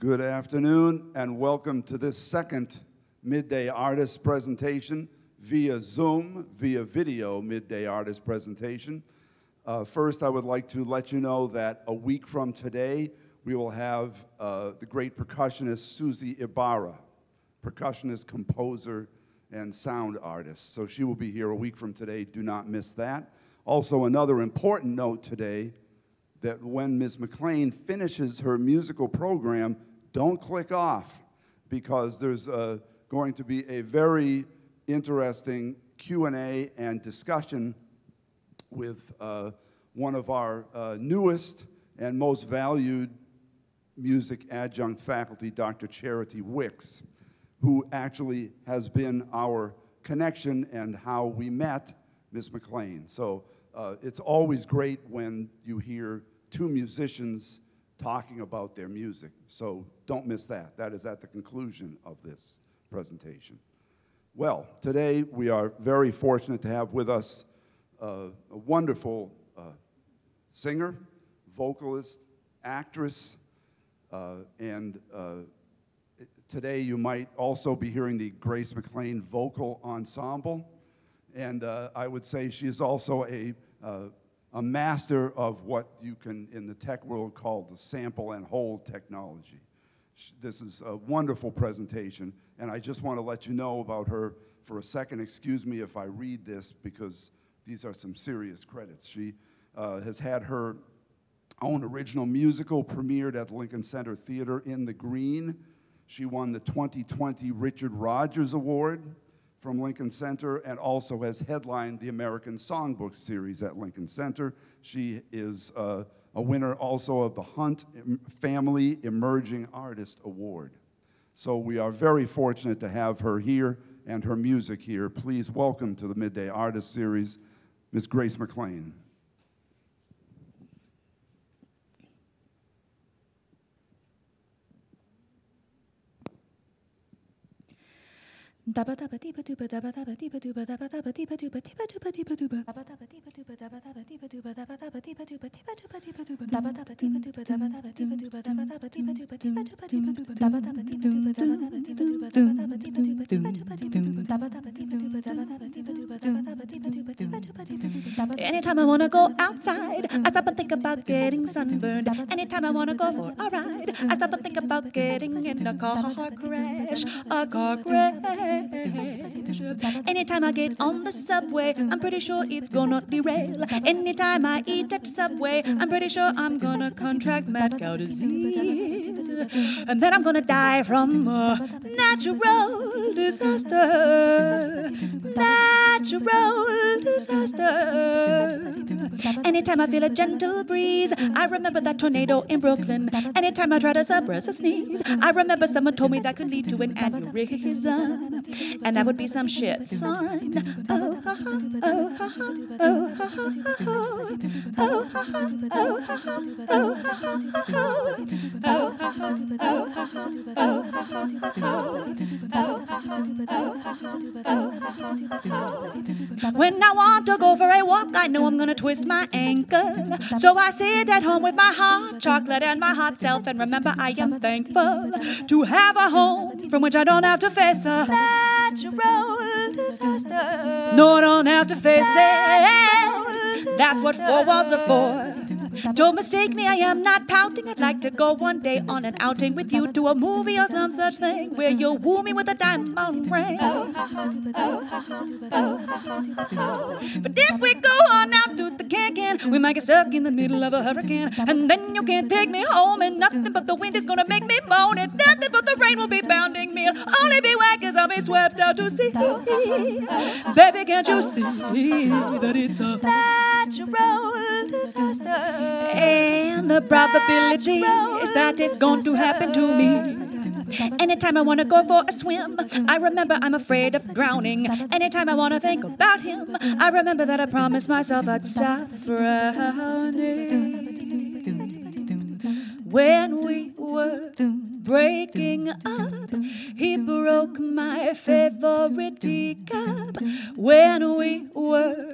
Good afternoon, and welcome to this second Midday Artist presentation via Zoom, via video Midday Artist presentation. First, I would like to let you know that a week from today, we will have the great percussionist Susie Ibarra, percussionist, composer, and sound artist. So she will be here a week from today. Do not miss that. Also, another important note today, that when Ms. McLean finishes her musical program, don't click off, because there's going to be a very interesting Q&A and discussion with one of our newest and most valued music adjunct faculty, Dr. Charity Wicks, who actually has been our connection and how we met Ms. McLean. So it's always great when you hear two musicians talking about their music. So don't miss that. That is at the conclusion of this presentation. Well, today we are very fortunate to have with us a wonderful singer, vocalist, actress, and today you might also be hearing the Grace McLean Vocal Ensemble. And I would say she is also a master of what you can, in the tech world, call the sample and hold technology. This is a wonderful presentation, and I just want to let you know about her for a second. Excuse me if I read this, because these are some serious credits. She has had her own original musical premiered at Lincoln Center Theater in the Green. She won the 2020 Richard Rodgers Award from Lincoln Center, and also has headlined the American Songbook series at Lincoln Center. She is a winner also of the Hunt Family Emerging Artist Award. So we are very fortunate to have her here and her music here. Please welcome to the Midday Artist Series, Ms. Grace McLean. Anytime I wanna go outside, I stop and think about getting sunburned. Anytime I wanna go for a ride, I stop and think about getting in a car crash. A car crash. Anytime I get on the subway, I'm pretty sure it's gonna derail. Anytime I eat at Subway, I'm pretty sure I'm gonna contract mad cow disease. And then I'm gonna die from a natural disaster. Natural disaster. Anytime I feel a gentle breeze, I remember that tornado in Brooklyn. Anytime I try to suppress a sneeze, I remember someone told me that could lead to an aneurysm. And that would be some shit, son. Oh, ha, ha, oh, ha, ha, oh, ha, ha, oh, oh, ha, ha, oh, ha, ha, oh, ha, ha, oh, ha, ha, oh, ha, ha, oh, ha, ha, oh, ha, ha. When I want to go for a walk, I know I'm gonna twist my ankle. So I sit at home with my hot chocolate and my hot self, and remember I am thankful to have a home from which I don't have to face a natural disaster. No, I don't have to face it. That's what four walls are for. Don't mistake me, I am not pouting. I'd like to go one day on an outing with you to a movie or some such thing where you'll woo me with a diamond ring. But if we go on out to the can, we might get stuck in the middle of a hurricane, and then you can't take me home, and nothing but the wind is gonna make me moan, and nothing but the rain will be pounding me. I'll only be wet 'cause I'll be swept out to sea. Baby, can't you see that it's a natural disaster? And the probability is that it's going to happen to me. Anytime I want to go for a swim, I remember I'm afraid of drowning. Anytime I want to think about him, I remember that I promised myself I'd stop frowning. When we were breaking up, he broke my favorite teacup. When we were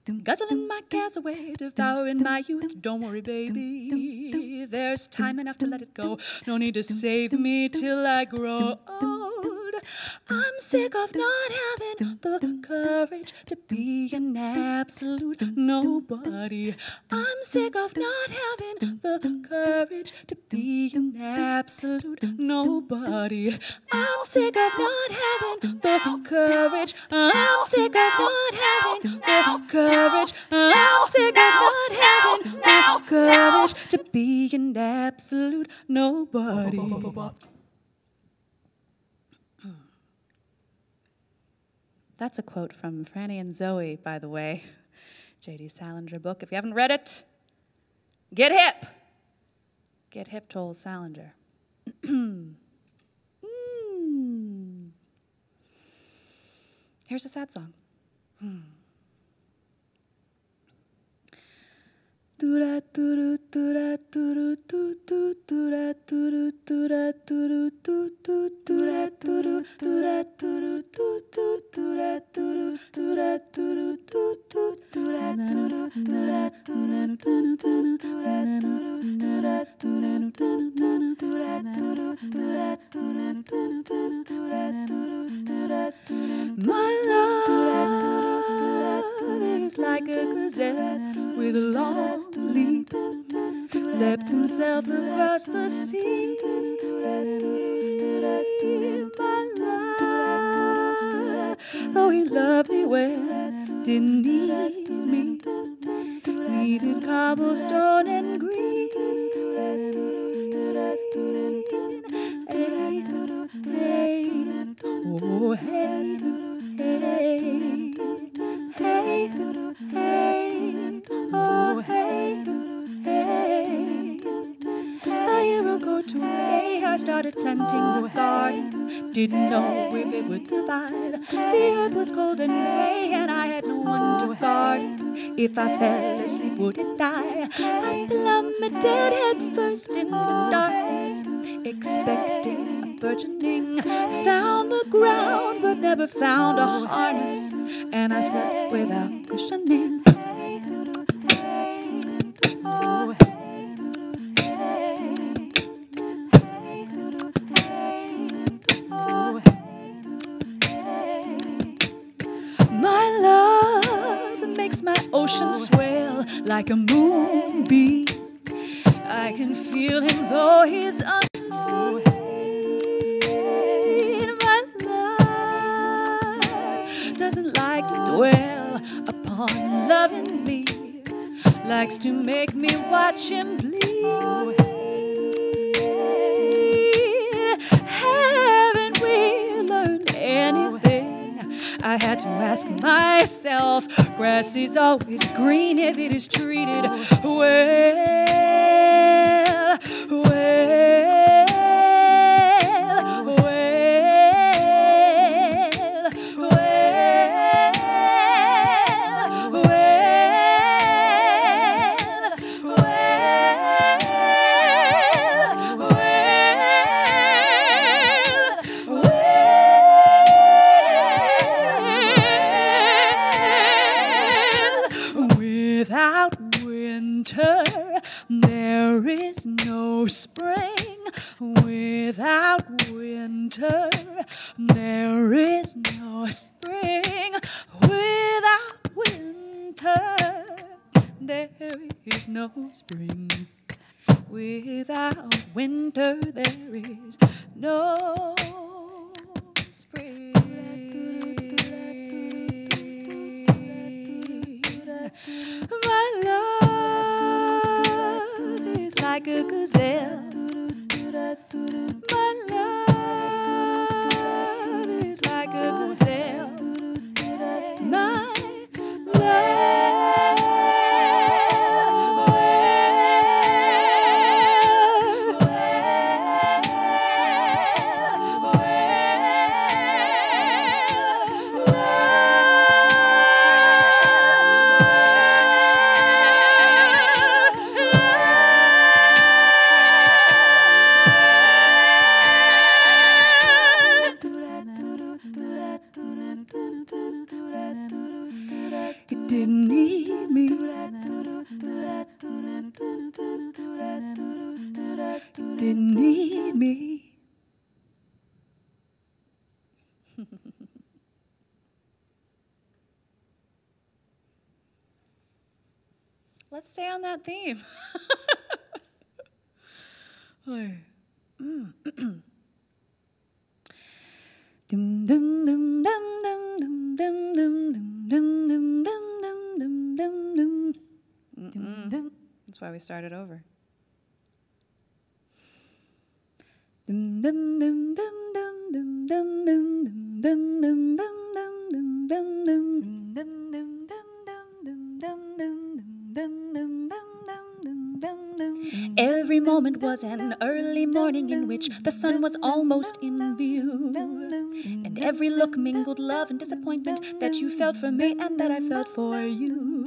Guzzling my cares away, devouring my youth. Don't worry, baby, there's time enough to let it go. No need to save me till I grow old. I'm sick of not having the courage to be an absolute nobody. I'm sick of not having the courage to be an absolute nobody. I'm sick of not having the courage. I'm sick of not having the courage. I'm sick of not having the courage to be an absolute nobody. That's a quote from Franny and Zoe, by the way. J.D. Salinger book. If you haven't read it, get hip. Get hip to old Salinger. Here's a sad song. My love is like a gazelle with a long leap, leapt himself across the sea. My love, though he loved me well, didn't need me, needed cobblestone and green. Hey, oh hey, hey, hey, hey, oh hey, hey. A year ago today I started planting the garden. Didn't know if it would survive. The earth was cold and gray and I had no one to guard. If I fell asleep, would it die? I plummeted dead head first into darkness, expecting a burgeoning. Found the ground, but never found a harness, and I slept without cushioning. Oh, oh, my love makes my ocean swell like a moonbeam. I can feel him though he's unseen. My love doesn't like to dwell upon loving me, likes to make me watch him bleed. Haven't we learned anything? I had to ask myself. Grass is always green if it is treated well. Without winter, there is no spring. Without winter, there is no spring. Without winter, there is no spring. Without winter, there is no spring. My love is like a gazelle. My love is like a gazelle. My let's stay on that theme. That's why we started over. Every moment was an early morning in which the sun was almost in view. And every look mingled love and disappointment that you felt for me and that I felt for you.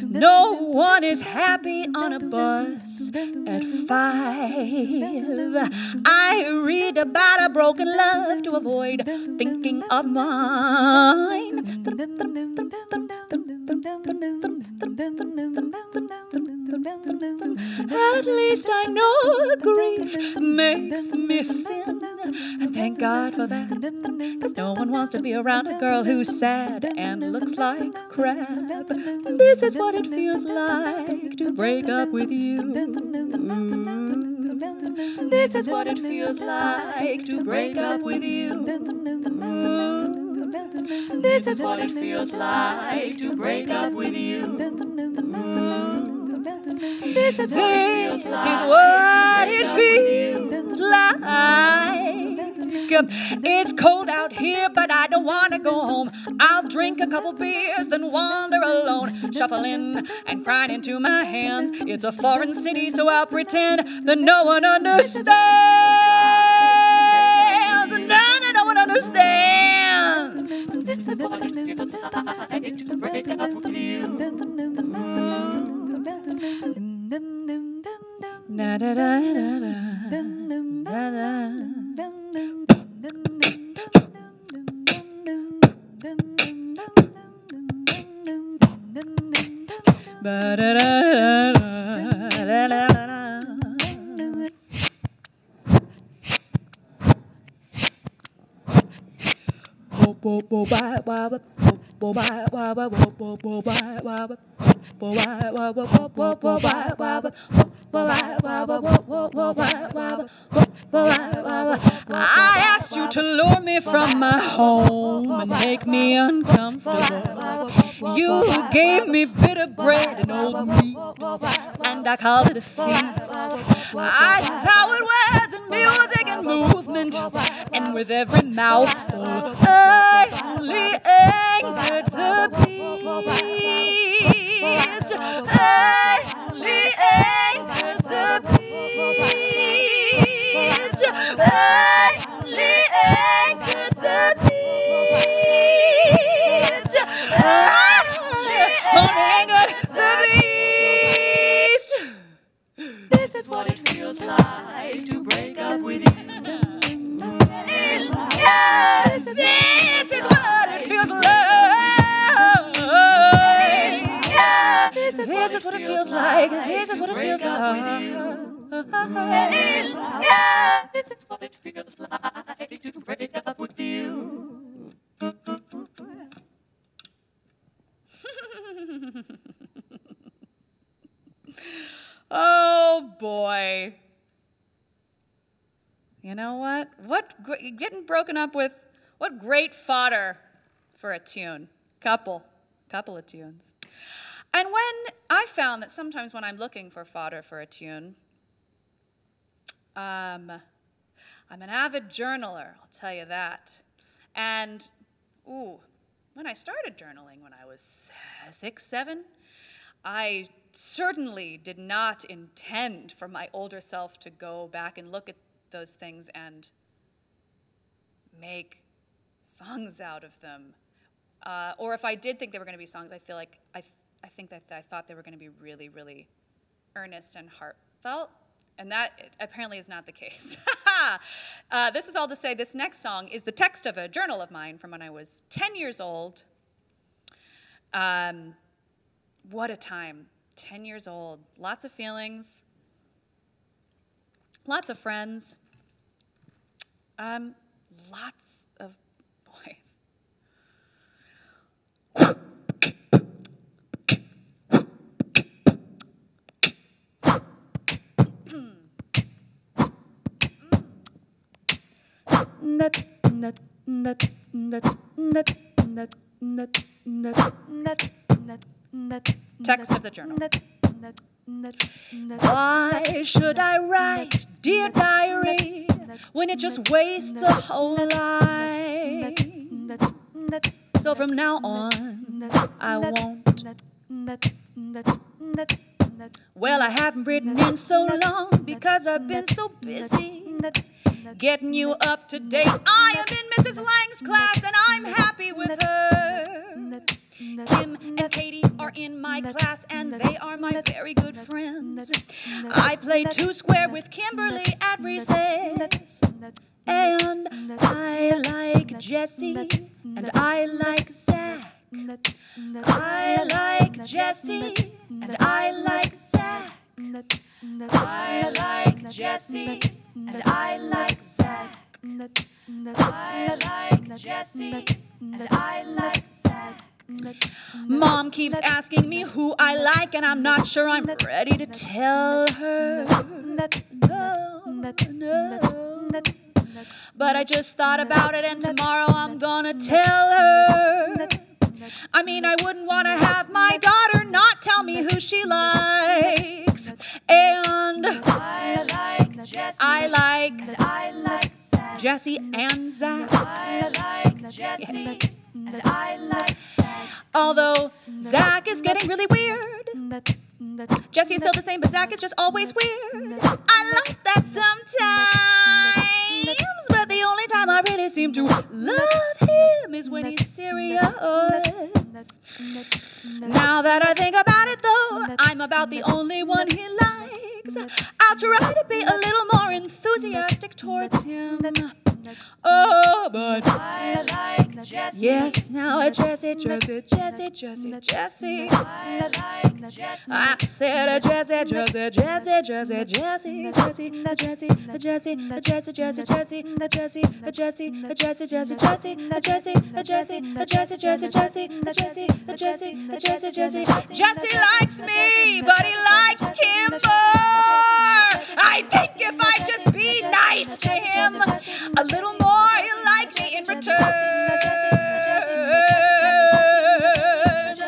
No one is happy on a bus at 5. I read about a broken love to avoid thinking of mine. At least I know grief makes me thin, and thank God for that, 'cause no one wants to be around a girl who's sad and looks like crap. This is what it feels like to break up with you. This is what it feels like to break up with you. This is what it feels like to break up with you. This is what it feels like. It's cold out here, but I don't want to go home. I'll drink a couple beers, then wander alone, shuffling and crying into my hands. It's a foreign city, so I'll pretend that no one understands. No one understands. This is what it feels like to break up with you. Na da da da da da da. Ba da da da da da da. Bo bo ba ba ba bo ba ba ba bo bo ba ba ba. I asked you to lure me from my home and make me uncomfortable. You gave me bitter bread and old meat, and I called it a feast. I devoured words and music and movement, and with every mouthful I only angered the beast. I only angered the beast. I only angered the beast. I only angered the beast. This is what it feels like to break up with you. Yes, this is what it feels like. This is what it feels like. This is what it feels like. This is what it feels like to break up with you. Oh boy. You know what? Getting broken up with, what great fodder for a tune. Couple of tunes. And when I found that sometimes when I'm looking for fodder for a tune, I'm an avid journaler, I'll tell you that. And, when I started journaling when I was 6, 7, I certainly did not intend for my older self to go back and look at those things and make songs out of them. Or if I did think they were going to be songs, I feel like I thought they were going to be really, really earnest and heartfelt, and that apparently is not the case. This is all to say this next song is the text of a journal of mine from when I was 10 years old. What a time. 10 years old. Lots of feelings. Lots of friends. Lots of voice. Text of the journal. Why should I write, dear diary, when it just wastes a whole life? So from now on, I won't. Well, I haven't written in so long because I've been so busy getting you up to date. I am in Mrs. Lang's class and I'm happy with her. Kim and Katie are in my class and they are my very good friends. I play two square with Kimberly at recess. And I like Jessie and I like Zach. I like Jessie and I like Zach. I like Jessie and I like Zach. I like Jessie and I like Zach. Mom keeps asking me who I like, and I'm not sure I'm ready to tell her. No. But I just thought about it, and tomorrow I'm gonna tell her. I mean, I wouldn't want to have my daughter not tell me who she likes. And I like Jessie and Zach. I like Jessie and I like Zach. Although Zach is getting really weird. Jessie is still the same, but Zach is just always weird. I like that sometimes, but the only time I really seem to love him is when he's serious. Now that I think about it, though, I'm about the only one he likes. I'll try to be a little more enthusiastic towards him. Oh, but I like Jessie. Yes, now Jessie. I said Jessie. Jesse likes me, but he likes Kim more. I think if I just be nice to him a little more, he'll like me in return.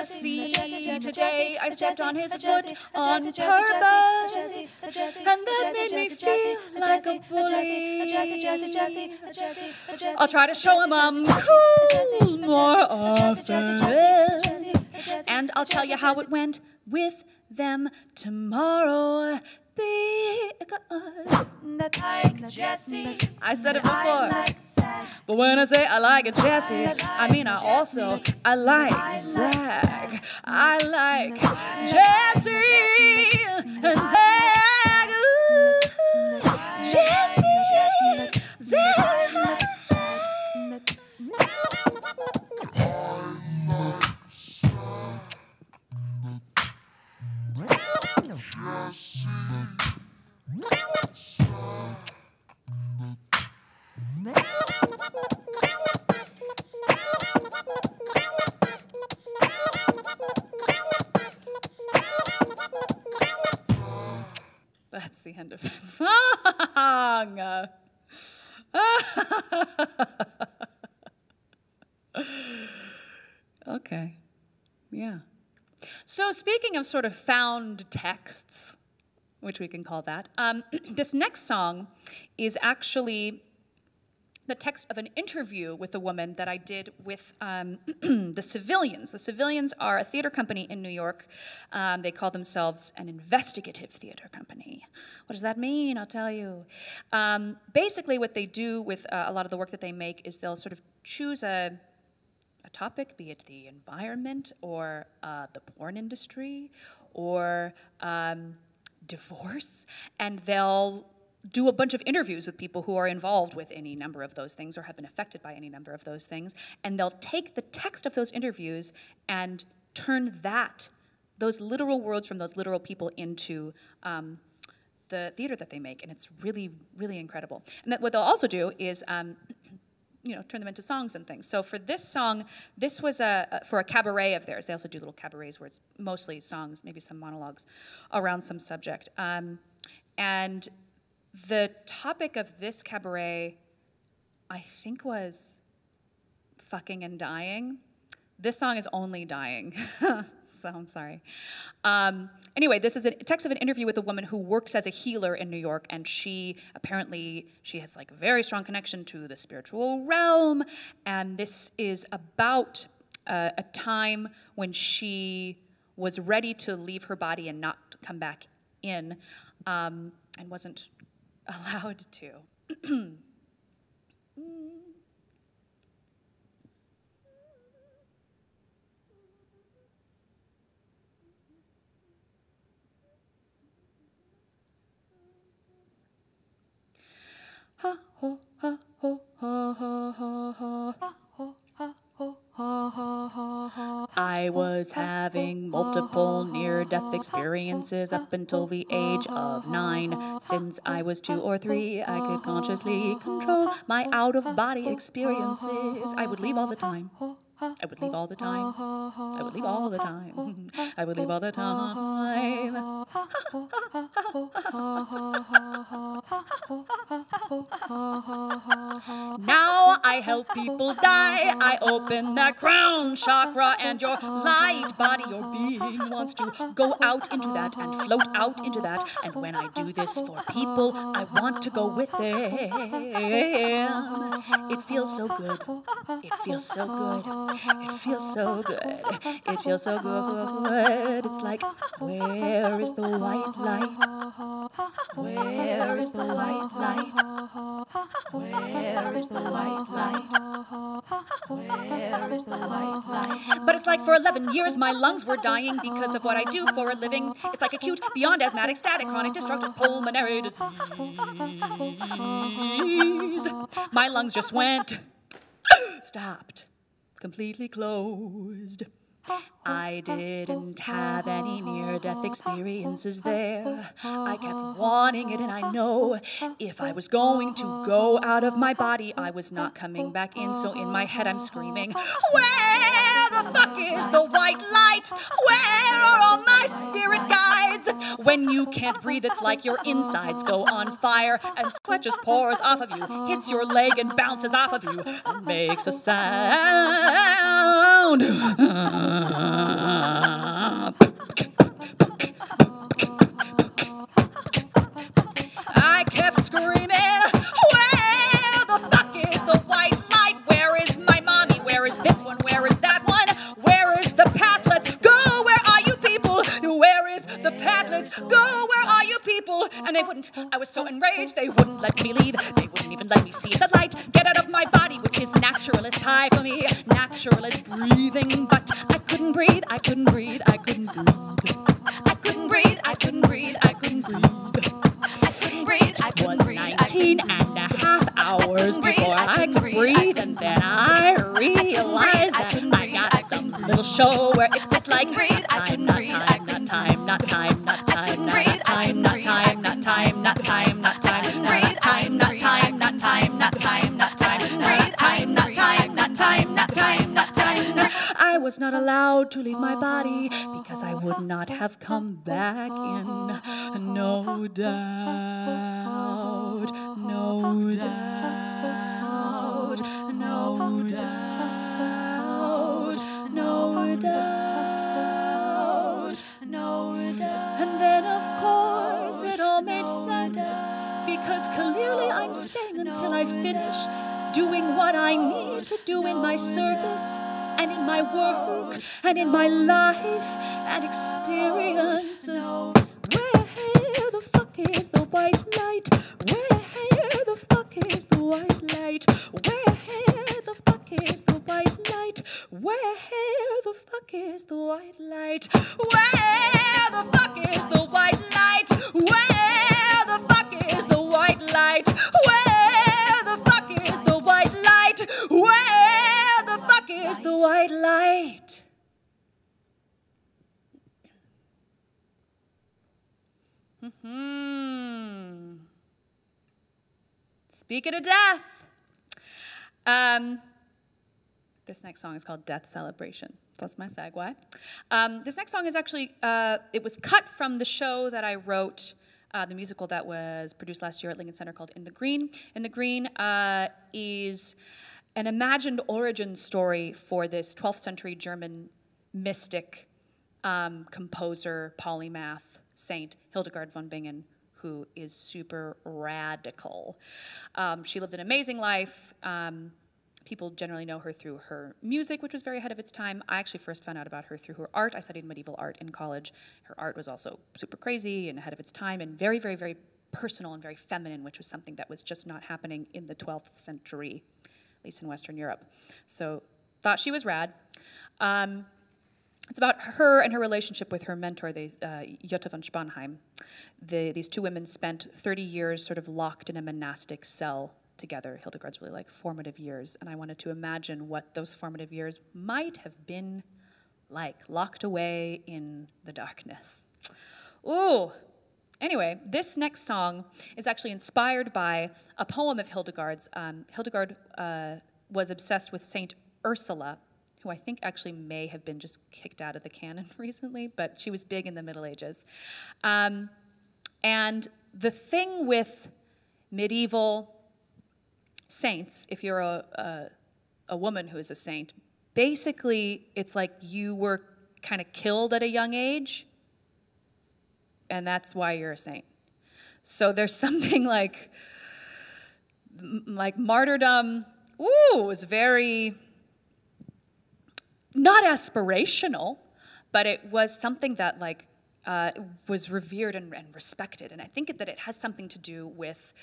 See, today I stepped on his foot on purpose, and that made me feel like a bully. I'll try to show him I'm cool more often, and I'll tell you how it went with them tomorrow. Because I said it before, but when I say I like a Jessie, I mean I like Zach. I like Jessie and Zach. Jessie, Zach. That's the end of that song. Okay. Yeah. So speaking of sort of found texts, which we can call that, this next song is actually the text of an interview with a woman that I did with the Civilians. The Civilians are a theater company in New York. They call themselves an investigative theater company. What does that mean? I'll tell you. Basically, what they do with a lot of the work that they make is they'll sort of choose a topic, be it the environment or the porn industry or divorce, and they'll do a bunch of interviews with people who are involved with any number of those things or have been affected by any number of those things, and they'll take the text of those interviews and turn those literal words from those literal people into the theater that they make, and it's really, really incredible. And what they'll also do is you know, turn them into songs and things. So for this song, this was for a cabaret of theirs. They also do little cabarets where it's mostly songs, maybe some monologues around some subject. And the topic of this cabaret, I think, was fucking and dying. This song is only dying, so I'm sorry. Anyway, this is a text of an interview with a woman who works as a healer in New York, and she has like a very strong connection to the spiritual realm, and this is about a time when she was ready to leave her body and not come back in, and wasn't allowed to. I was having multiple near-death experiences up until the age of 9. Since I was 2 or 3, I could consciously control my out-of-body experiences. I would leave all the time. I would leave all the time. I would leave all the time. I would leave all the time. Now I help people die. I open that crown chakra, and your light body, your being wants to go out into that and float out into that. And when I do this for people, I want to go with them. It feels so good. It feels so good. It feels so good. It feels so good. It's like, where is the white light? Where is the white light? Where is the white light? Where is the white light? But it's like for 11 years my lungs were dying because of what I do for a living. It's like acute, beyond asthmatic, static, chronic, destructive pulmonary disease. My lungs just went, stopped. Completely closed. I didn't have any near-death experiences there. I kept wanting it, and I know if I was going to go out of my body, I was not coming back in. So in my head, I'm screaming, where the fuck is the white light? Where are all my spirit guides? When you can't breathe, it's like your insides go on fire, and sweat just pours off of you, hits your leg and bounces off of you, and makes a sound. I kept screaming, where the fuck is the white light? Where is my mommy? Where is this one? Where is that one? Where is the Padlets? Go, where are you people? Where is the Padlets? Go, where are you people? And they wouldn't. I was so enraged, they wouldn't let me leave. They wouldn't even let me see the light. Get out of my body, which is natural as pie for me. Natural as breathing, but I couldn't breathe, I couldn't breathe, I couldn't breathe. I couldn't breathe, I couldn't breathe, I couldn't breathe. I couldn't breathe, I couldn't breathe. 19 and a half hours before I could breathe, and then I realized that I got some little show where it was like time, not time, not time, not time, not time, not time, not time, not time, not time, not time, not time, not time, not time, not time, not time, not time, not time, not time, not time, not time. I was not allowed to leave my body because I would not have come back in. No doubt, no doubt, no doubt, no doubt, no doubt. And then, of course, it all made sense because clearly I'm staying until I finish doing what I need to do in my service and in my work and in my life and experience. Where the fuck is the white light? Where the fuck is the white light? Where the fuck is the white light? Where the fuck is the white light? Where the fuck is the white light? Where the fuck is the white light? Where the fuck is the white light? Where the fuck is the white light? Speaking of death, This next song is called Death Celebration. That's my segue. This next song is actually, it was cut from the show that I wrote, the musical that was produced last year at Lincoln Center called In the Green. In the Green is an imagined origin story for this 12th century German mystic, composer, polymath, saint, Hildegard von Bingen, who is super radical. She lived an amazing life. People generally know her through her music, which was very ahead of its time. I actually first found out about her through her art. I studied medieval art in college. Her art was also super crazy and ahead of its time and very, very, very personal and very feminine, which was something that was just not happening in the 12th century, at least in Western Europe. So thought she was rad. It's about her and her relationship with her mentor, Jutta von Spanheim. These two women spent 30 years sort of locked in a monastic cell together. Hildegard's really like formative years, and I wanted to imagine what those formative years might have been like, locked away in the darkness. Ooh. Anyway, this next song is actually inspired by a poem of Hildegard's. Hildegard was obsessed with Saint Ursula, who I think actually may have been just kicked out of the canon recently, but she was big in the Middle Ages. And the thing with medieval saints, if you're a woman who is a saint, basically it's like you were kind of killed at a young age, and that's why you're a saint. So there's something like martyrdom, is very, not aspirational, but it was something that was revered and respected. And I think that it has something to do with,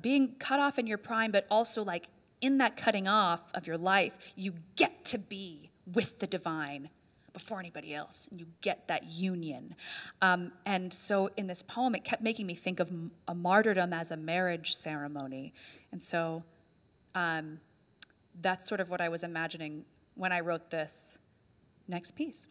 being cut off in your prime, but also like in that cutting off of your life, you get to be with the divine before anybody else, and you get that union. And so in this poem, it kept making me think of a martyrdom as a marriage ceremony. And so that's sort of what I was imagining when I wrote this next piece.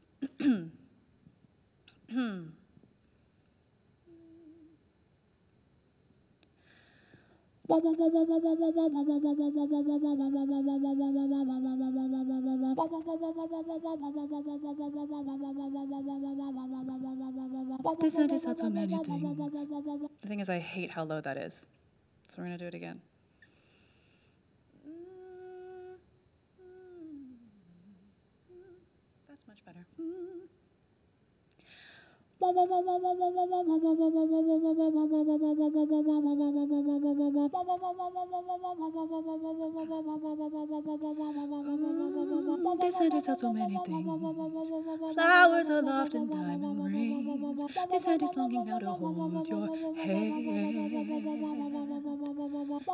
This end is so many things. The thing is, I hate how low that is. So we're going to do it again. That's much better. This end is so many things. Flowers aloft and diamond rings. This end is longing now to hold your hand.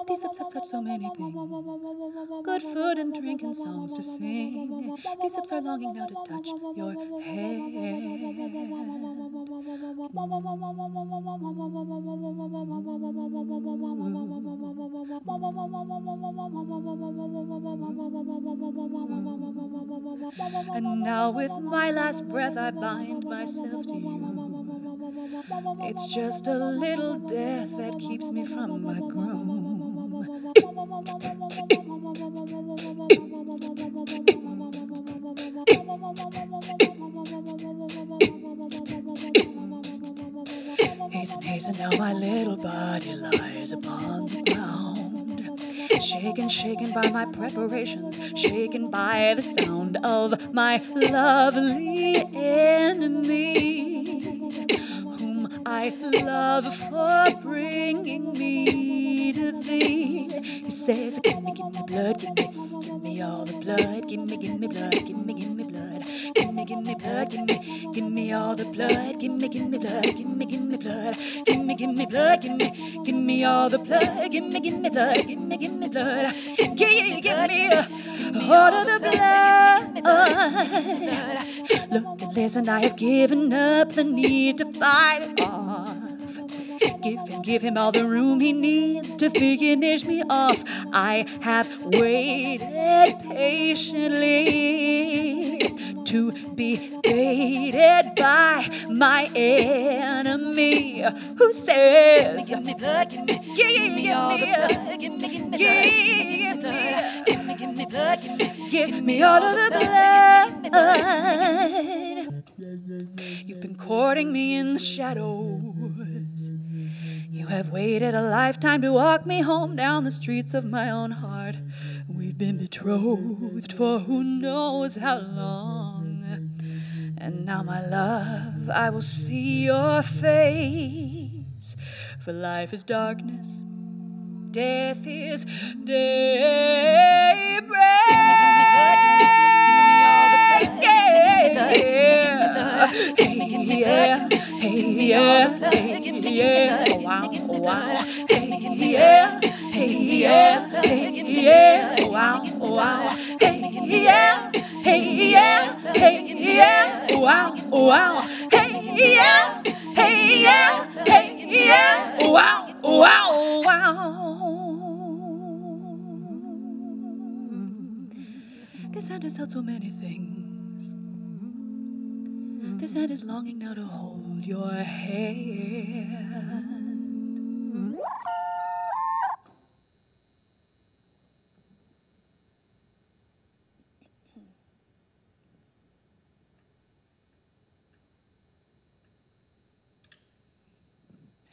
These lips have touched so many things. Good food and drink and songs to sing. These lips are longing now to touch your hand. And now with my last breath I bind myself to you. It's just a little death that keeps me from my groom. Hasten, now my little body lies upon the ground, shaken by my preparations, shaken by the sound of my lovely enemy, whom I love for bringing me to thee. He says, give me blood, give me all the blood, give me blood, give me blood, give me blood, give me all the blood, give me blood, give me blood, give me blood, give me all the blood, give me blood, give me blood, give me all of the blood. Look and listen, I have given up the need to fight it off. Give him all the room he needs to finish me off. I have waited patiently to be baited by my enemy who says, give me blood, give me all the blood, give me blood, give me blood, give me all of the blood. You've been courting me in the shadows. You have waited a lifetime to walk me home down the streets of my own heart. We've been betrothed for who knows how long. And now, my love, I will see your face. For life is darkness, death is daybreak. Wow, wow. Yeah, hey, yeah, hey, yeah, wow, wow. Hey, yeah, hey, yeah, hey, yeah, wow, wow. Hey, yeah, hey, yeah, hey, yeah, wow, wow, wow. This hand has held so many things. This hand is longing now to hold your hand.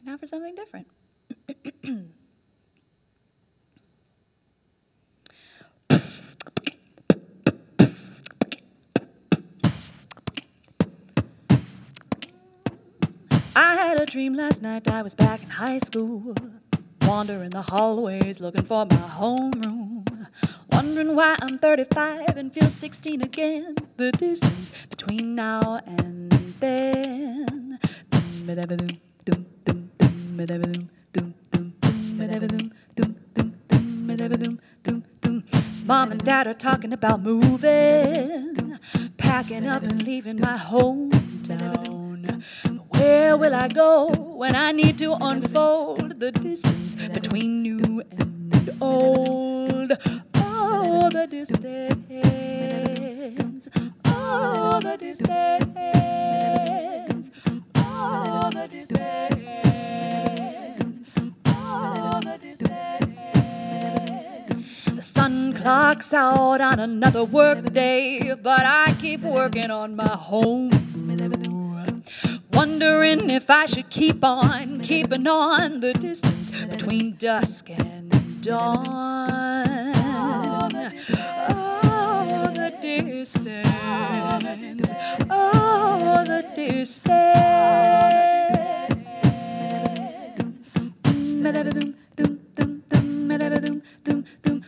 Now for something different. I had a dream last night I was back in high school, wandering the hallways looking for my homeroom, wondering why I'm 35 and feel 16 again, the distance between now and then. Mom and Dad are talking about moving, packing up and leaving my hometown. Where will I go when I need to unfold the distance between new and old? Oh, the distance. Oh, the distance. Oh, the distance. Oh, the distance. The sun clocks out on another work day, but I keep working on my home. Wondering if I should keep on keeping on the distance between dusk and dawn. Oh, the distance. Oh, the distance.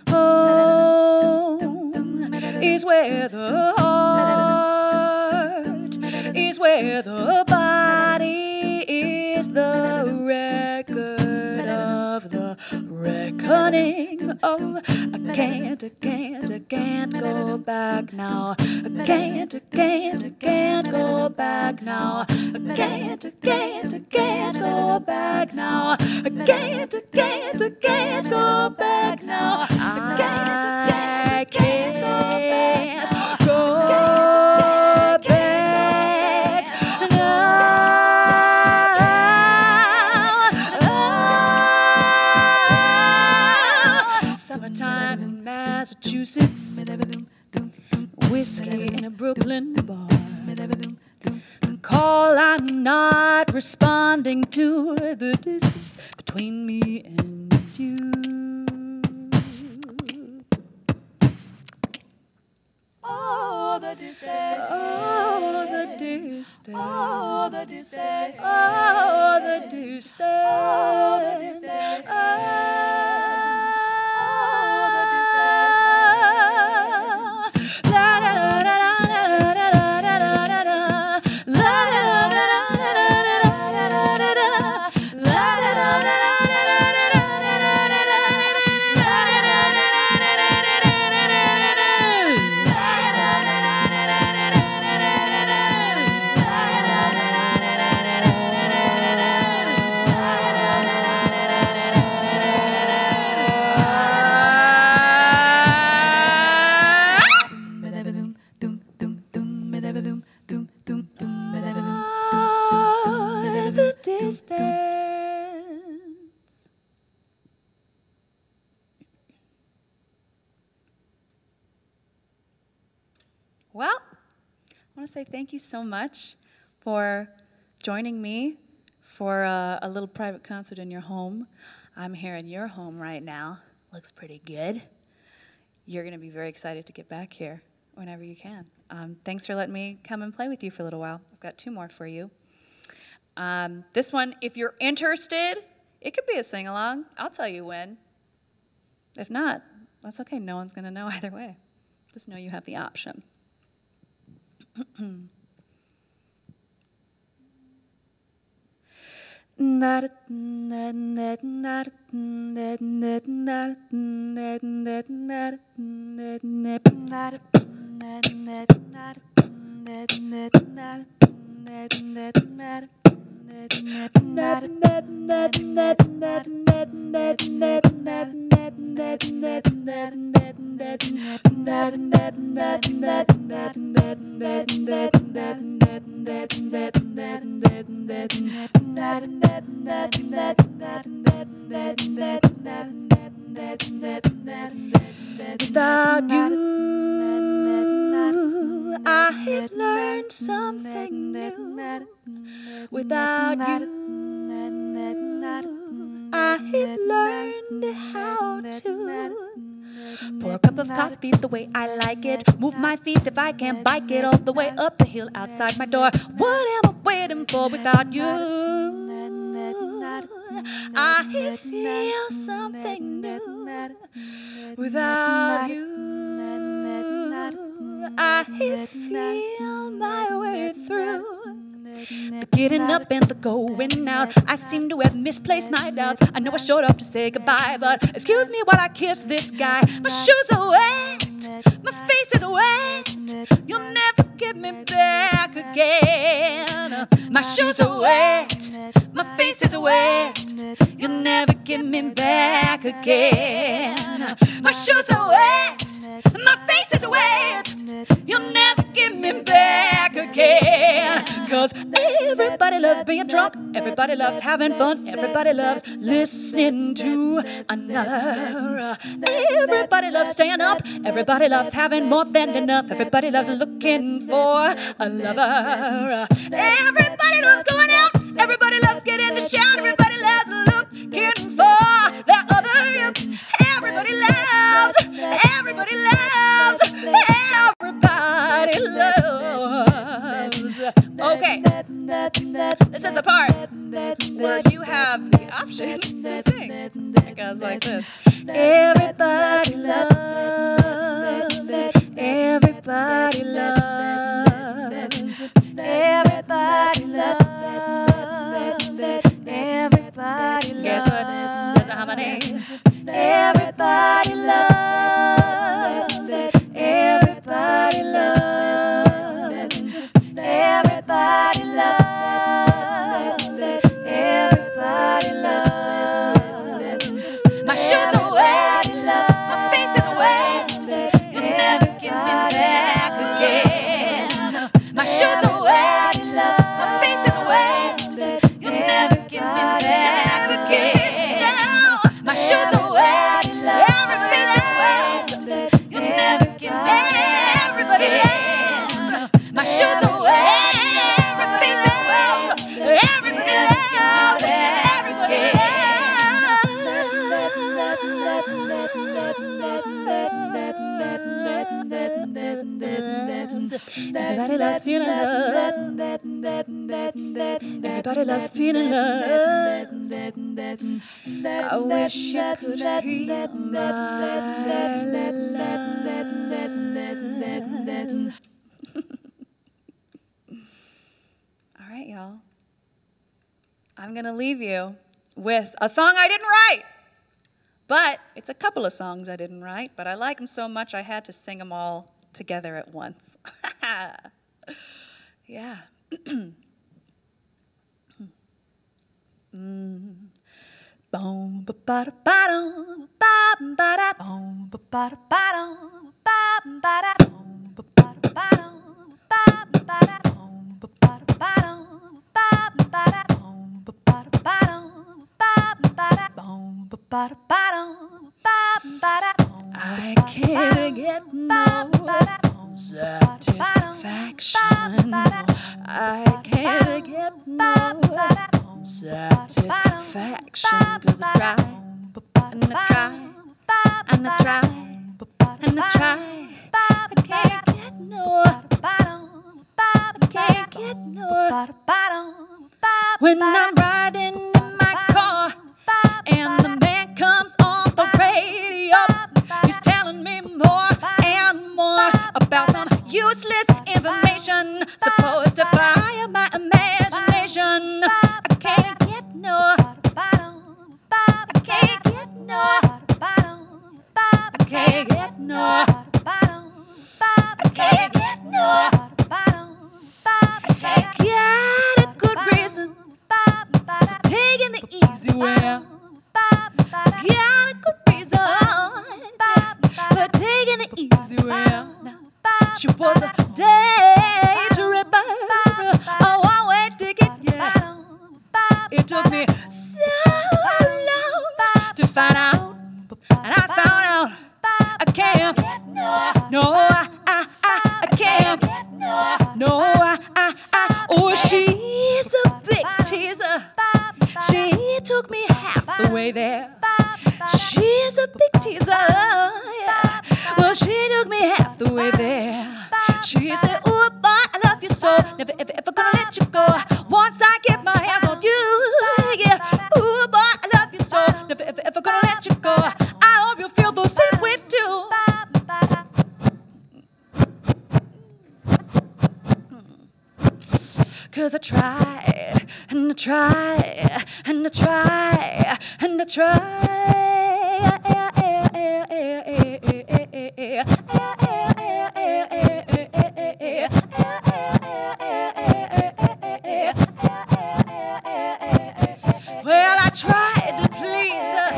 Home is where the heart is where the body is, the record of the reckoning. Oh, I can't go back now. I can't go back now. I can't go back now. I can't go back now. I can't go back now. Summertime in Massachusetts, whiskey in a Brooklyn bar. Call I'm not responding to, the distance between me and you. Oh, the distance. Oh, the distance. Oh, the distance. Oh, the distance. Oh, the distance. to say thank you so much for joining me for a little private concert in your home. I'm here in your home right now. Looks pretty good. You're going to be very excited to get back here whenever you can. Thanks for letting me come and play with you for a little while. I've got 2 more for you. This one, if you're interested, it could be a sing-along. I'll tell you when. If not, that's okay. No one's going to know either way. Just know you have the option. Without you, I have learned something new. Without you, I have learned how to pour a cup of coffee the way I like it. Move my feet if I can't bike it all the way up the hill outside my door. What am I waiting for without you? I feel something new. Without you, I feel my way through. The getting up and the going out, I seem to have misplaced my doubts. I know I showed up to say goodbye, but excuse me while I kiss this guy. My shoes are wet, my face is wet. You'll never get me back again. My shoes are wet, my face is wet. You'll never get me back again. My shoes are wet, my face is wet. You'll never get me back again. 'Cause everybody loves being drunk, everybody loves having fun, everybody loves listening to another. Everybody loves staying up, everybody loves having more than enough, everybody loves looking for a lover. Everybody loves going out, everybody loves getting the shout, everybody loves looking for that other. Everybody loves, everybody loves, everybody loves. Okay, this is the part where you have the option to sing. It goes like this. Everybody loves, everybody loves, everybody loves, everybody loves. Guess what? Guess how many? Everybody loves, everybody loves, everybody loves, everybody loves. My shoes are wet, my face is wet. You'll never get me back again. My shoes are wet, my face is wet. You'll never get me back again. My shoes are wet, everybody loves. You'll never get me. Everybody loves. My shoes are wet, everybody loves. Everybody loves. Everybody loves. Everybody loves feeling love. Everybody loves feeling love. I wish you could feel my love. All right, y'all. I'm going to leave you with a song I didn't write. But it's a couple of songs I didn't write, but I like them so much I had to sing them all together at once. Yeah. Boom ba ba da ba dum ba ba da boom ba ba da ba dum ba ba da boom ba ba da ba dum ba ba da boom ba ba da ba dum ba ba da boom ba ba da ba dum ba ba da boom ba ba da ba dum ba ba da. I can't get no satisfaction I can't get no satisfaction, 'cause I try, and I try, and I try, and I try. I can't get no, I can't get no. When I'm riding in my car and the man comes on the radio, he's telling me more and more about some useless information supposed to fire my imagination. I can't get no, I can't get no, I can't get no, I can't get no, I can't get a good reason for taking the easy way out. Got a good reason for taking the easy way out. She was a day tripper, a one-way ticket, yeah. It took me so long to find out, and I found out I can't, no, I can't, no, oh, she's a big teaser. She took me half the way there. She's a big teaser, yeah. Well, she took me half the way there. She said, ooh, boy, I love you so, never, ever, ever gonna let you go. Once I get my hands on you, yeah. Ooh, boy, I love you so, never, ever, ever gonna let you go. I hope you feel the same way too. 'Cause I try, and I try, and I try, and I try. Well, I tried to please her,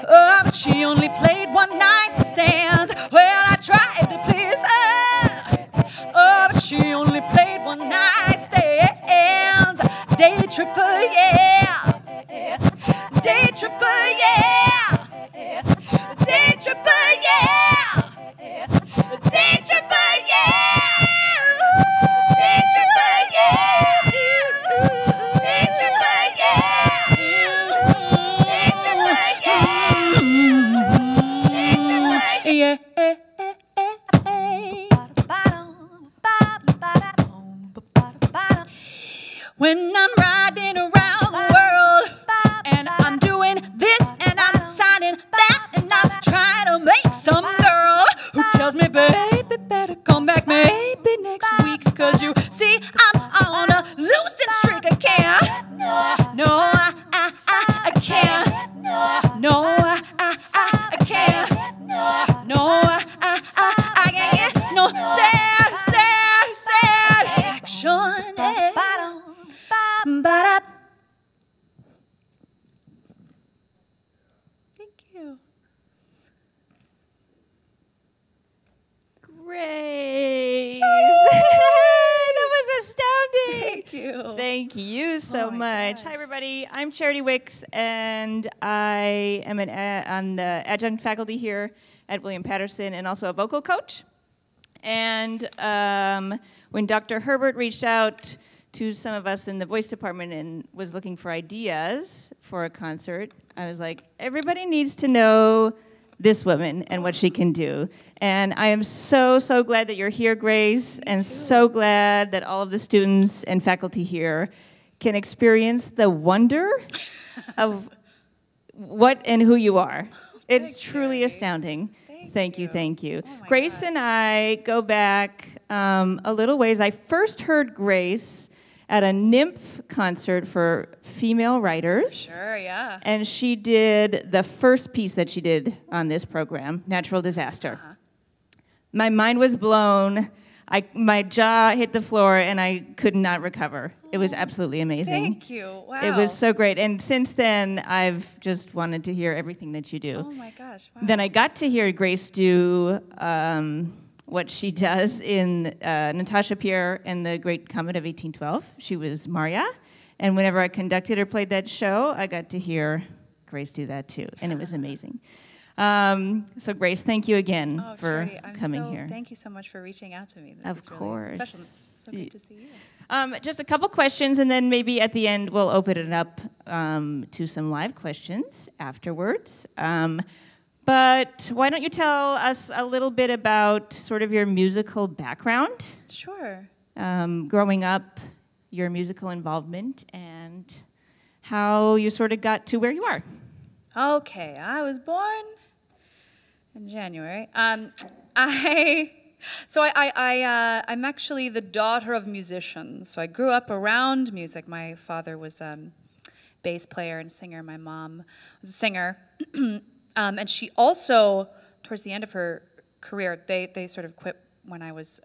oh, but she only played one-night stands. Well, I tried to please her, oh, but she only played one-night stands. Day tripper, yeah. Day tripper, yeah. Day tripper, yeah. Day tripper, yeah. Day tripper, yeah. Day tripper, yeah. Day tripper, yeah. Yeah. When I'm riding around the world and I'm doing this and I'm signing that and I'm trying to make some girl who tells me, baby, better come back maybe next week, 'cause you see I'm on a losing streak. I can't, no, I can't, no, I can't, no, I can't get no satisfaction. Thank you. Great. That was astounding. Thank you. Thank you so much. gosh. Hi, everybody. I'm Charity Wicks, and I am on the adjunct faculty here at William Paterson and also a vocal coach. And when Dr. Herbert reached out to some of us in the voice department and was looking for ideas for a concert, I was like, everybody needs to know this woman and what she can do. And I am so, so glad that you're here, Grace, and so glad that all of the students and faculty here can experience the wonder of what and who you are. It's truly astounding. Thank you, thank you. Oh Grace and I go back a little ways. I first heard Grace at a nymph concert for female writers. Sure, yeah. And she did the first piece that she did on this program, Natural Disaster. My mind was blown. My jaw hit the floor, and I could not recover. It was absolutely amazing. Thank you. Wow. It was so great. And since then, I've just wanted to hear everything that you do. Oh my gosh. Wow. Then I got to hear Grace do what she does in Natasha Pierre and the Great Comet of 1812. She was Maria. And whenever I conducted or played that show, I got to hear Grace do that too. And it was amazing. So Grace, thank you again for Charity, coming here. Thank you so much for reaching out to me. This Of is really course. special. So good to see you. Just a couple questions, and then maybe at the end we'll open it up to some live questions afterwards. But why don't you tell us a little bit about sort of your musical background? Sure. Growing up, your musical involvement, and how you sort of got to where you are. Okay, I was born in January. I'm actually the daughter of musicians. So I grew up around music. My father was bass player and singer. My mom was a singer. And she also, towards the end of her career, they sort of quit when I was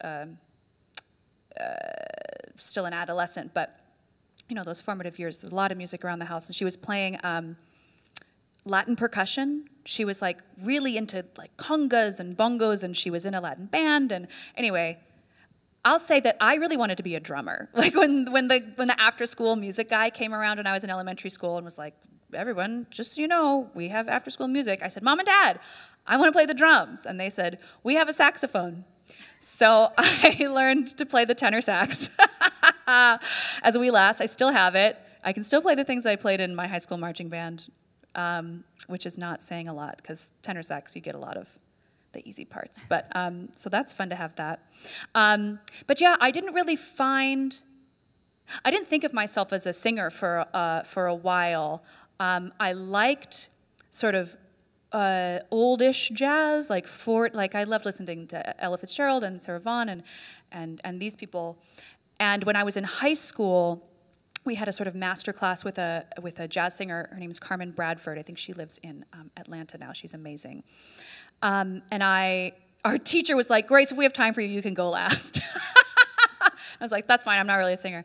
still an adolescent. But, you know, those formative years, there's a lot of music around the house. And she was playing Latin percussion. She was like really into like congas and bongos, and she was in a Latin band. And anyway, I'll say that I really wanted to be a drummer. Like when the after school music guy came around when I was in elementary school and was like, everyone, just so you know, we have after school music. I said, Mom and Dad, I want to play the drums. And they said, we have a saxophone. So I learned to play the tenor sax as a wee lass. I still have it. I can still play the things I played in my high school marching band, which is not saying a lot because tenor sax, you get a lot of the easy parts. But so that's fun to have that. But yeah, I didn't think of myself as a singer for a while. I liked sort of oldish jazz, like I loved listening to Ella Fitzgerald and Sarah Vaughan and these people. And when I was in high school, we had a sort of master class with a jazz singer. Her name is Carmen Bradford. I think she lives in Atlanta now. She's amazing. And our teacher was like, Grace, if we have time for you, you can go last. I was like, that's fine. I'm not really a singer.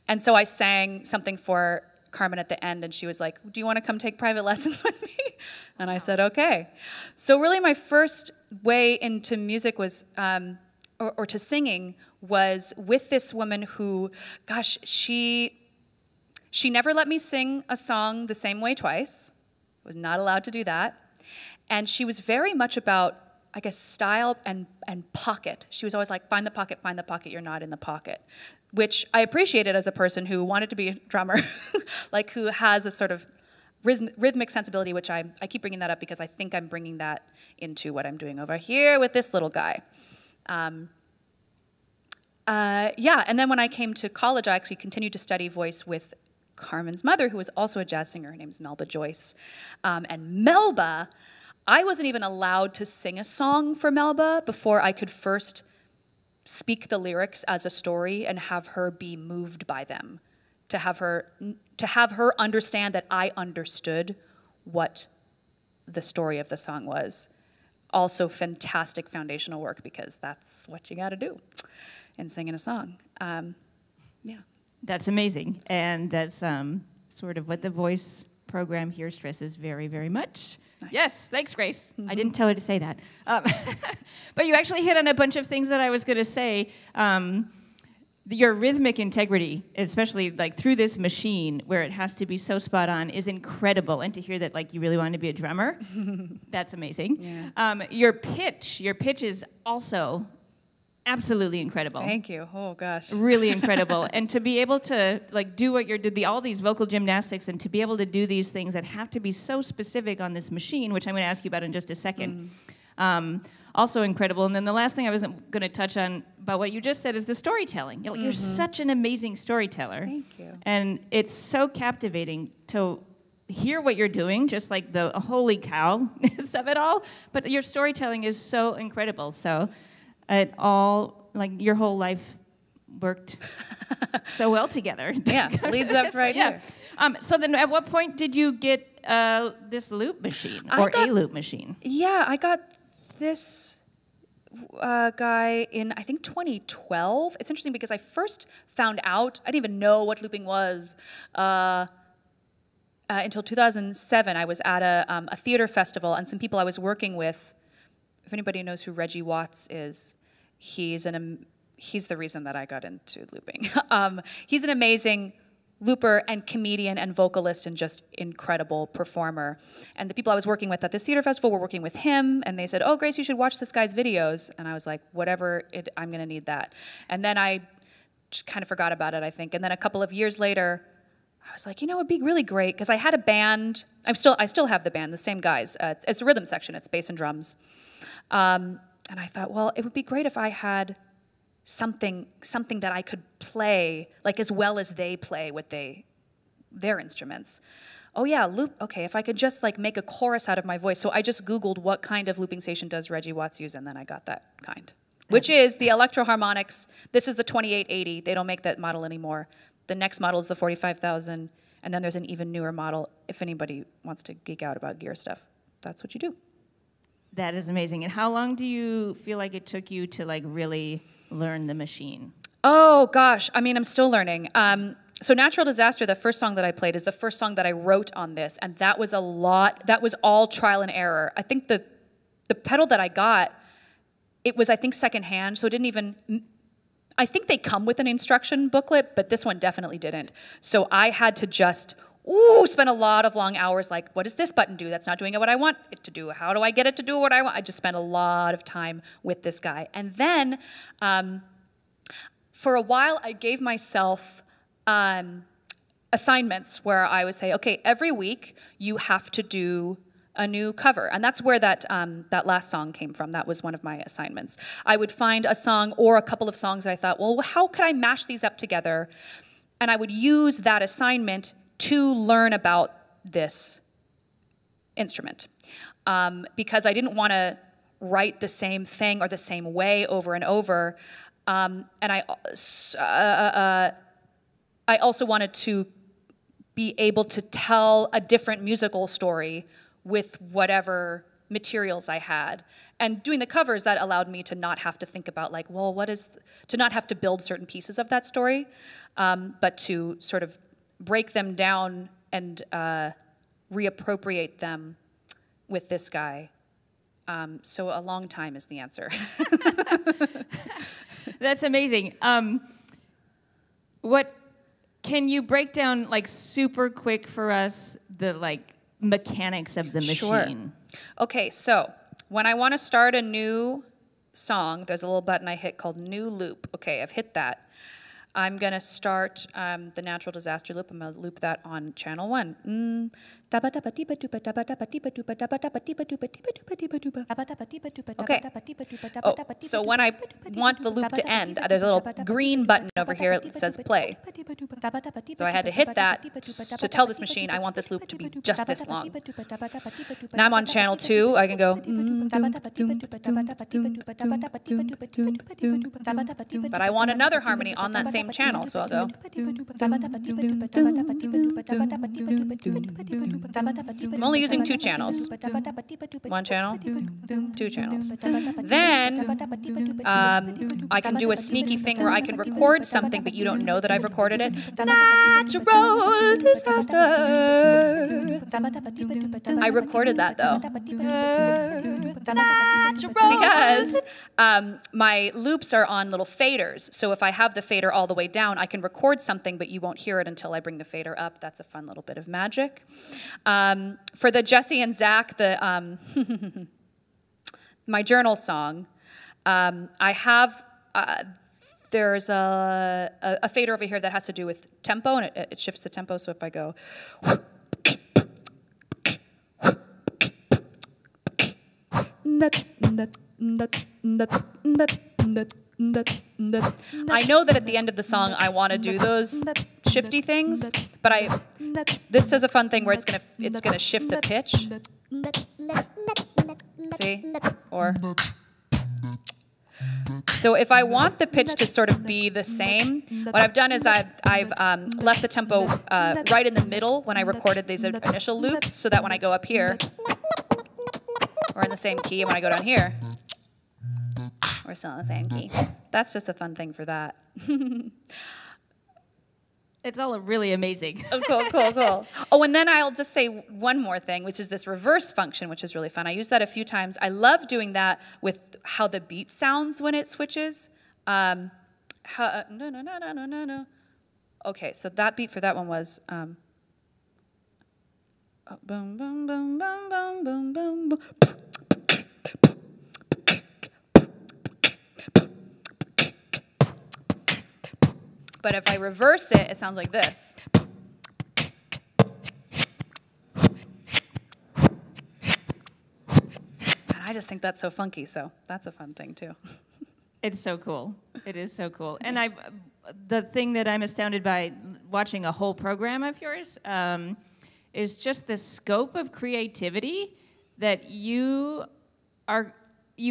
And so I sang something for Carmen at the end, and she was like, do you want to come take private lessons with me? And I said, okay. So really my first way into music was, or to singing, was with this woman who, gosh, she never let me sing a song the same way twice. Was not allowed to do that. And she was very much about, I guess, style and pocket. She was always like, find the pocket, you're not in the pocket. Which I appreciated as a person who wanted to be a drummer, like who has a sort of rhythmic sensibility, which I keep bringing that up because I think I'm bringing that into what I'm doing over here with this little guy. Yeah, and then when I came to college, I actually continued to study voice with Carmen's mother, who was also a jazz singer. Her name is Melba Joyce. And Melba, I wasn't even allowed to sing a song for Melba before I could first speak the lyrics as a story and have her be moved by them, to have her understand that I understood what the story of the song was. Also fantastic foundational work because that's what you got to do in singing a song. Yeah. That's amazing, and that's sort of what the voice program here stresses very, very much. Nice. Yes, thanks, Grace. Mm-hmm. I didn't tell her to say that. But you actually hit on a bunch of things that I was going to say. Your rhythmic integrity, especially like through this machine where it has to be so spot on, is incredible. And to hear that like you really want to be a drummer, that's amazing. Yeah. Your pitch is also absolutely incredible. Thank you. Oh gosh. Really incredible. And to be able to like do what all these vocal gymnastics, and to be able to do these things that have to be so specific on this machine, which I'm going to ask you about in just a second. Also incredible. And then the last thing I was going to touch on about what you just said is the storytelling. You're such an amazing storyteller. Thank you. And it's so captivating to hear what you're doing, just like the holy cow-ness of it all. But your storytelling is so incredible. So it all, like your whole life worked so well together. Yeah, leads up right here. So then at what point did you get this loop machine, a loop machine? Yeah, I got this guy in, I think, 2012. It's interesting because I first found out, I didn't even know what looping was until 2007. I was at a theater festival, and some people I was working with, if anybody knows who Reggie Watts is, he's the reason that I got into looping. He's an amazing looper and comedian and vocalist and just incredible performer. And the people I was working with at this theater festival were working with him, and they said, oh, Grace, you should watch this guy's videos. And I was like, whatever, I'm going to need that. And then I just kind of forgot about it, I think. And then a couple of years later, I was like, it'd be really great, because I had a band. I still have the band, the same guys. It's a rhythm section. It's bass and drums. And I thought, well, it would be great if I had something that I could play like as well as they play with their instruments. Oh yeah, loop. Okay, if I could just like make a chorus out of my voice. So I just Googled what kind of looping station does Reggie Watts use, and then I got that kind, which is the Electro-Harmonics. This is the 2880. They don't make that model anymore. The next model is the 45,000, and then there's an even newer model. If anybody wants to geek out about gear stuff, that's what you do. That is amazing. And how long do you feel like it took you to like really learn the machine? Oh gosh, I'm still learning. So Natural Disaster, the first song that I played, is the first song that I wrote on this, and that was that was all trial and error. I think the pedal that I got, it was, I think, secondhand, so it didn't even, I think they come with an instruction booklet, but this one definitely didn't. So I had to just, spend a lot of long hours like, what does this button do? That's not doing what I want it to do. How do I get it to do what I want? I just spent a lot of time with this guy. And then, for a while, I gave myself assignments where I would say, okay, every week you have to do a new cover. And that's where that last song came from. That was one of my assignments. I would find a song or a couple of songs that I thought, well, how could I mash these up together? And I would use that assignment to learn about this instrument. Because I didn't want to write the same thing or the same way over and over. And I also wanted to be able to tell a different musical story with whatever materials I had. And doing the covers, that allowed me to not have to think about like, well, to not have to build certain pieces of that story, but to sort of break them down and reappropriate them with this guy. So a long time is the answer. That's amazing. Can you break down, like, super quick for us the, like, mechanics of the machine? Sure. Okay, so when I want to start a new song, there's a little button I hit called New Loop. Okay, I've hit that. I'm going to start the Natural Disaster loop. I'm going to loop that on channel 1. Okay. Oh, so when I want the loop to end, there's a little green button over here that says play. So I had to hit that to tell this machine I want this loop to be just this long. Now I'm on channel 2. I can go. But I want another harmony on that same channel, so I'll go. I'm only using 2 channels. 1 channel, 2 channels. Then I can do a sneaky thing where I can record something, but you don't know that I've recorded it. Natural disaster. I recorded that though. Because my loops are on little faders. So if I have the fader all the way down, I can record something, but you won't hear it until I bring the fader up. That's a fun little bit of magic. For the Jesse and Zach, my journal song, I have, there's a fader over here that has to do with tempo, and it shifts the tempo. So if I go, I know that at the end of the song I want to do those shifty things, but this is a fun thing where it's gonna shift the pitch. See? Or so if I want the pitch to sort of be the same, what I've done is I've left the tempo right in the middle when I recorded these initial loops, so that when I go up here, we're in the same key, and when I go down here, we're still in the same key. That's just a fun thing for that. It's all really amazing. Oh, cool. Oh, and then I'll just say one more thing, which is this reverse function, which is really fun. I use that a few times. I love doing that with how the beat sounds when it switches. No. Okay, so that beat for that one was boom, boom, boom, boom, boom, boom, boom, boom. But if I reverse it, it sounds like this. And I just think that's so funky, so that's a fun thing too. It's so cool. It is so cool. And the thing that I'm astounded by watching a whole program of yours is just the scope of creativity that you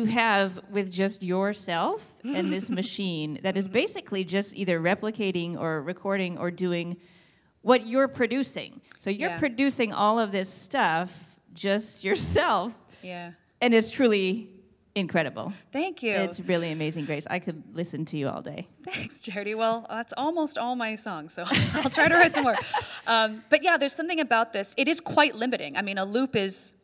have with just yourself and this machine that is basically just either replicating or recording or doing what you're producing. So you're producing all of this stuff just yourself. Yeah. And it's truly incredible. Thank you. It's really amazing, Grace. I could listen to you all day. Thanks, Charity. Well, that's almost all my songs, so I'll try to write some more. But yeah, there's something about this. It is quite limiting. I mean, a loop it's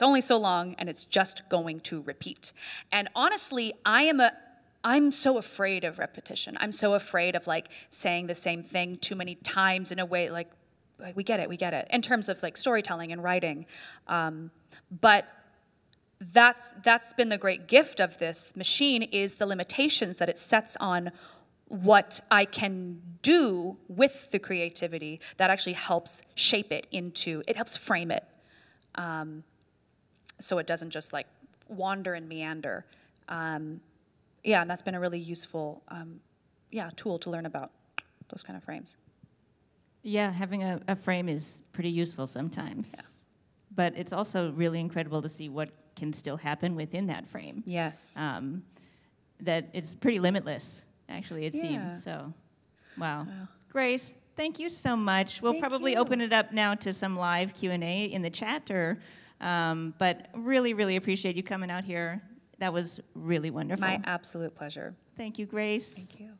only so long, and it's just going to repeat. And honestly, I'm so afraid of repetition. I'm so afraid of like saying the same thing too many times in a way like we get it, in terms of like storytelling and writing. But that's been the great gift of this machine, is the limitations that it sets on what I can do with the creativity that actually helps shape it it helps frame it. So it doesn't just like wander and meander. And that's been a really useful tool to learn about those kind of frames. Yeah, having a frame is pretty useful sometimes. Yeah. But it's also really incredible to see what can still happen within that frame. Yes. That it's pretty limitless, actually, it seems. So, wow. Grace, thank you so much. We'll probably open it up now to some live Q&A in the chat, but really, really appreciate you coming out here. That was really wonderful. My absolute pleasure. Thank you, Grace. Thank you.